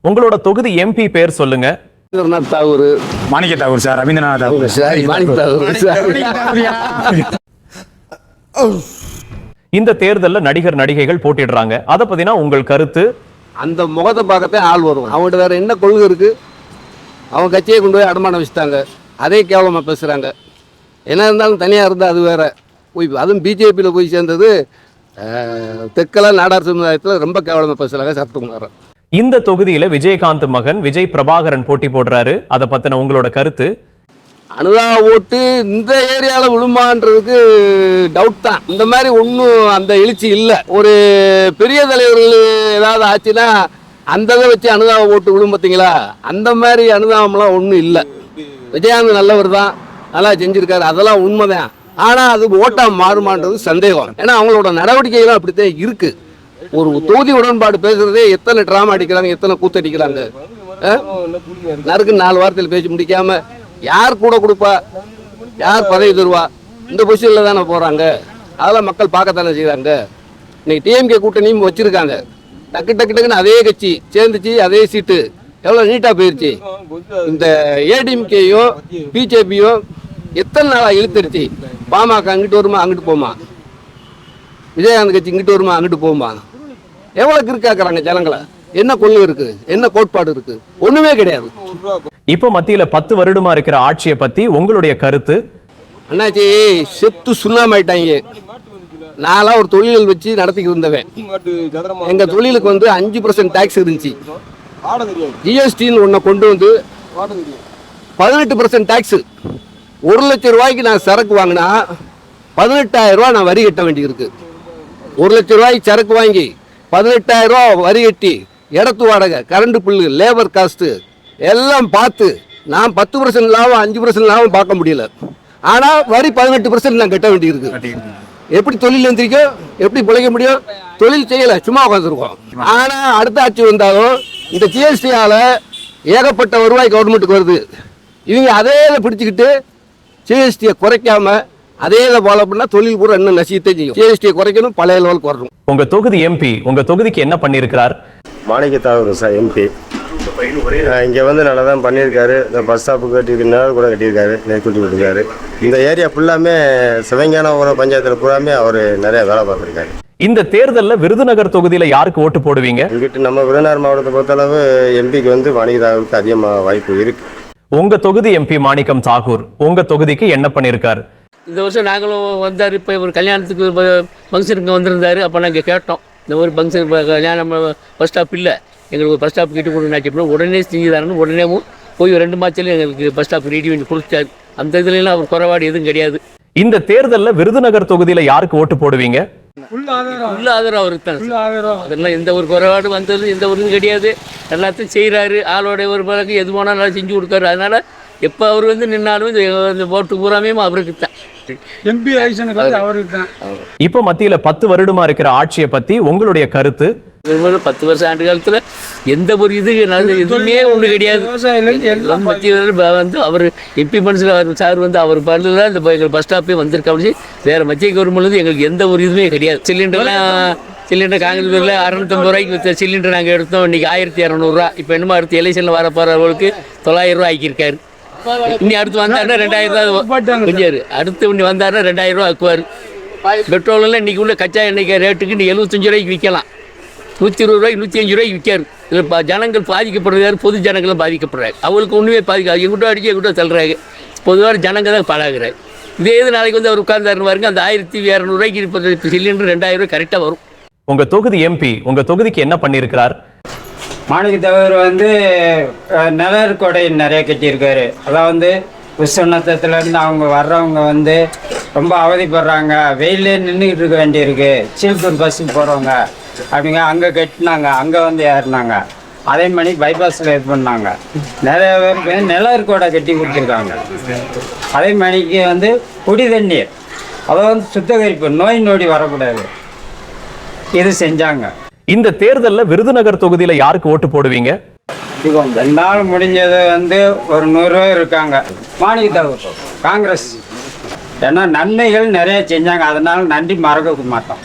உங்களோட தொகுதி எம்பி பேர் சொல்லுங்க. மாணிக்க தாகூர் சார், ரவீந்திரநாத் தாகூர் இந்த தேர்தல்ல நடிகர் நடிகைகள் போட்டிடுறாங்க. அத பத்தினா உங்கள் கருத்து? அந்த முகத்தை பார்க்கத்தே ஆள் வரும். அவங்கள்ட்ட வேற என்ன கொள்கை இருக்கு? அவங்க கட்சியை கொண்டு போய் அடமானம் வச்சுட்டாங்க. அதே கேவலமா பேசுறாங்க. என்ன இருந்தாலும் தனியா இருந்தா அது வேற. அதுவும் பிஜேபியில் போய் சேர்ந்தது தெற்கெல்லாம் நாடார் சமுதாயத்தில் ரொம்ப கேவலமா பேசுறாங்க. சரத்குமார். இந்த தொகுதியில விஜயகாந்த் மகன் விஜய் பிரபாகரன் போட்டி போடுறாரு. அதை பத்தின உங்களோட கருத்து? அனுதா ஓட்டு இந்த ஏரியாவில் விழுமான்றதுக்கு டவுட் தான். இந்த மாதிரி ஒன்றும் அந்த எழுச்சி இல்லை. ஒரு பெரிய தலைவர்கள் ஏதாவது ஆச்சுன்னா அந்த இதை வச்சு அனுதாப ஓட்டு விழும் பார்த்தீங்களா? அந்த மாதிரி அனுதாபம்லாம் ஒன்றும் இல்லை. விஜயகாந்த் நல்லவர் தான், நல்லா செஞ்சிருக்காரு, அதெல்லாம் உண்மைதான். ஆனால் அது ஓட்டா மாறுமான்றது சந்தேகம். ஏன்னா அவங்களோட நடவடிக்கைகள் அப்படித்தான் இருக்கு. ஒரு தொகுதி உடன்பாடு பேசுறதே எத்தனை டிராமா அடிக்கிறாங்க, எத்தனை கூத்தடிக்கிறாங்க. நறுக்கு 4 வாரத்தில் பேசி முடிக்காம யார் கூட கொடுப்பா, யார் பதவி தருவா, இந்த பொசிஷன்ல தானே போறாங்க. அதெல்லாம் மக்கள் பார்க்கத்தானே செய்யறாங்க. இன்னைக்கு டிஎம்கே கூட்டணியும் வச்சிருக்காங்க. டக்கு டக்கு டக்குன்னு அதே கட்சி சேர்ந்துச்சு, அதே சீட்டு எவ்வளவு நீட்டா போயிருச்சு. இந்த ஏடிஎம்கேயும் பிஜேபியும் எத்தனை நாளா இழுத்துருச்சு. பாமக அங்கிட்டு வருமா, அங்கிட்டு போமா. விஜயகாந்த் கட்சி இங்கிட்டு வருமா, அங்கிட்டு போமா. எவ்வளவு இருக்காக்குறாங்க ஜனங்களை. என்ன கொள்கை இருக்கு, என்ன கோட்பாடு இருக்கு? ஒண்ணுமே கிடையாது. இப்ப மத்தியில 10 வருடமா இருக்கிற ஆட்சியை பத்தி உங்களுடைய கருத்து? அண்ணாச்சி செத்து சுண்ணாமாயிட்டாங்க. நான்லாம் ஒரு தொழில் வச்சு நடத்திக்கிட்டு இருந்தவன். எங்க தொழிலுக்கு 5% டாக்ஸ் இருந்துச்சு. ஜிஎஸ்டின்னு ஒன்ன கொண்டு வந்து 18% டாக்ஸ். 1 லட்சம் ரூபாய்க்கு நான் சரக்கு வாங்கினா 18,000 ரூபாய் நான் வரி கட்ட வேண்டியிருக்கு. 1 லட்சம் ரூபாய்க்கு சரக்கு வாங்கி 18,000 ரூபாய் வரி கட்டி, இடத்து வாடகை, கரண்ட் பில்லு, லேபர் காஸ்ட் எல்லாம் பார்த்து நான் 10% லாபம் 5% லாபம் பார்க்க முடியல. ஆனால் வரி 18% நான் கட்ட வேண்டியிருக்கு. எப்படி தொழில் எந்திரிக்கும், எப்படி பிழைக்க முடியும்? தொழில் செய்யலை, சும்மா உட்காந்துருக்கோம். ஆனால் அடுத்த ஆட்சி வந்தாலும் இந்த ஜிஎஸ்டியால ஏகப்பட்ட வருவாய் கவர்மெண்ட்டுக்கு வருது. இவங்க அதே பிடிச்சிக்கிட்டு ஜிஎஸ்டியை குறைக்காம அதே ஃபாலோ பண்ணா தொழில் பூரா இன்னும் நசியத்தை செய்யும். ஜிஎஸ்டியை குறைக்கணும், பழைய லெவலுக்கு வரணும். உங்க தொகுதி எம்பி உங்க தொகுதிக்கு என்ன பண்ணியிருக்கிறார்? மாணிக்க தாகூர் சார் எம்பி. இங்கே நல்லா தான் பண்ணியிருக்காரு. இந்த பஸ் ஸ்டாப்பு கட்டியிருக்காரு, கூட கட்டியிருக்காரு, நெற்கூட்டி விட்டுருக்காரு. இந்த ஏரியா ஃபுல்லாமே சிவஞான ஊரம் பஞ்சாயத்தில் பூராமே அவர் நிறைய வேலை பார்த்துருக்காரு. இந்த தேர்தலில் விருதுநகர் தொகுதியில் யாருக்கு ஓட்டு போடுவீங்க? இங்கிட்டு நம்ம விருதுநகர் மாவட்டத்தை பொறுத்தளவு எம்பிக்கு மாணிக்க தாகூருக்கு அதிகமாக வாய்ப்பு இருக்கு. உங்க தொகுதி எம்பி மாணிக்கம் தாகூர் உங்க தொகுதிக்கு என்ன பண்ணியிருக்காரு? இந்த வருஷம் நாங்களும் வந்தார். இப்போ ஒரு கல்யாணத்துக்கு ஃபங்க்ஷனுக்கு வந்திருந்தார். அப்போ நாங்கள் கேட்டோம், இந்த ஒரு ஃபங்க்ஷன் கல்யாணம் பஸ் ஸ்டாப் இல்லை, எங்களுக்கு ஒரு பஸ் ஸ்டாப் கிட்ட கொடுனாச்சு. உடனே செஞ்சுதாரன்னு உடனே போய் 2 மாதத்துல எங்களுக்கு பஸ் ஸ்டாப் ரெடி பண்ணி கொடுத்தாரு. அந்த இதுலாம் அவர் குறைபாடு எதுவும் கிடையாது. இந்த தேர்தலில் விருதுநகர் தொகுதியில் யாருக்கு ஓட்டு போடுவீங்க? உள்ள ஆதரவு அவருக்கு தான். அதெல்லாம் எந்த ஒரு குறைபாடு வந்தது எந்த ஒரு இதுவும் கிடையாது. எல்லாத்தையும் செய்கிறாரு. ஆளோடைய ஒரு பிறகு எது போனாலும் நல்லா செஞ்சு கொடுக்காரு. அதனால் எப்போ அவர் நின்னாலும் இந்த ஓட்டு பூராமே அவருக்கு தான். எம்பி அவருக்கு தான். இப்போ மத்தியில் 10 வருடமா இருக்கிற ஆட்சியை பத்தி உங்களுடைய கருத்து? 10 வருஷம் ஆண்டு காலத்தில் எந்த ஒரு எதுவுமே ஒன்று கிடையாது. மத்திய அவர் எம்பி மனசில் அவர் சார் அவர் பல்லில் தான் இந்த எங்கள் பஸ் ஸ்டாப்பே வந்திருக்காச்சு. வேறு மத்திய கவர்மெண்ட் எங்களுக்கு எந்த ஒரு இதுவுமே கிடையாது. சிலிண்டர் காங்கிரஸ் பேரில் 650 ரூபாய்க்கு சிலிண்டர் நாங்கள் எடுத்தோம். இன்றைக்கி 1200 ரூபா. இப்போ என்னமோ அடுத்து எலெக்ஷனில் வர போகிறவங்களுக்கு 900 ரூபா ஆக்கியிருக்காரு. இன்னி அடுத்து வந்தாருன்னா 2000 ரூபா கொஞ்சம். அடுத்து இன்னி வந்தாருன்னா 2000 ரூபா ஆக்குவார். பெட்ரோலெல்லாம் இன்றைக்கி உள்ள கச்சா எண்ணெய் ரேட்டுக்கு இன்னைக்கு 75 ரூபாய்க்கு விற்கலாம். 120 ரூபாய்க்கு 105 ரூபாய்க்கு விற்காரு. இதில் ஜனங்கள் பாதிக்கப்படுறாரு, பொது ஜனங்களும் பாதிக்கப்படுறாரு. அவங்களுக்கு ஒன்றுமே பாதிக்காது. எங்கிட்ட அடிச்சு எங்கிட்ட தள்ளுறாங்க. பொதுவாக ஜனங்கள் தான் பழகுறாரு. இதே இது நாளைக்கு அவர் உட்கார்ந்தாருன்னு பாருங்க, அந்த 1200 ரூபாய்க்கு இப்போ சிலிண்டர் 2000 ரூபாய் கரெக்டாக வரும். உங்க தொகுதி எம்பி உங்க தொகுதிக்கு என்ன பண்ணியிருக்கிறார்? மாணிக்க தாகூர் நிழற் கொடை நிறைய கட்டியிருக்காரு. அதான் விஸ்வநாதத்துலேருந்து அவங்க வர்றவங்க ரொம்ப அவதிப்படுறாங்க. வெயிலே நின்றுக்கிட்டு இருக்க வேண்டியிருக்கு. சீல்பூர் பஸ்ஸுக்கு போகிறவங்க அப்படிங்க அங்கே கட்டினாங்க, அங்கே ஏறினாங்க. அதே மாதிரி பைபாஸில் இது பண்ணாங்க. நிறைய பேருக்கு நிழற் கொடை கட்டி கொடுத்துருக்காங்க. அதே மாதிரிக்கு குடி தண்ணீர், அதாவது சுத்திகரிப்பு, நோய் நொடி வரக்கூடாது, இது செஞ்சாங்க. இந்த தேர்தலில் விருதுநகர் தொகுதியில யாருக்கு ஓட்டு போடுவீங்க? என்னால் முடிஞ்சது ஒரு 100 ரூபாய் இருக்காங்க. மாணிக்க தாகூர் காங்கிரஸ். ஏன்னா நன்மைகள் நிறைய செஞ்சாங்க. அதனால நன்றி மறக்க மாட்டோம்.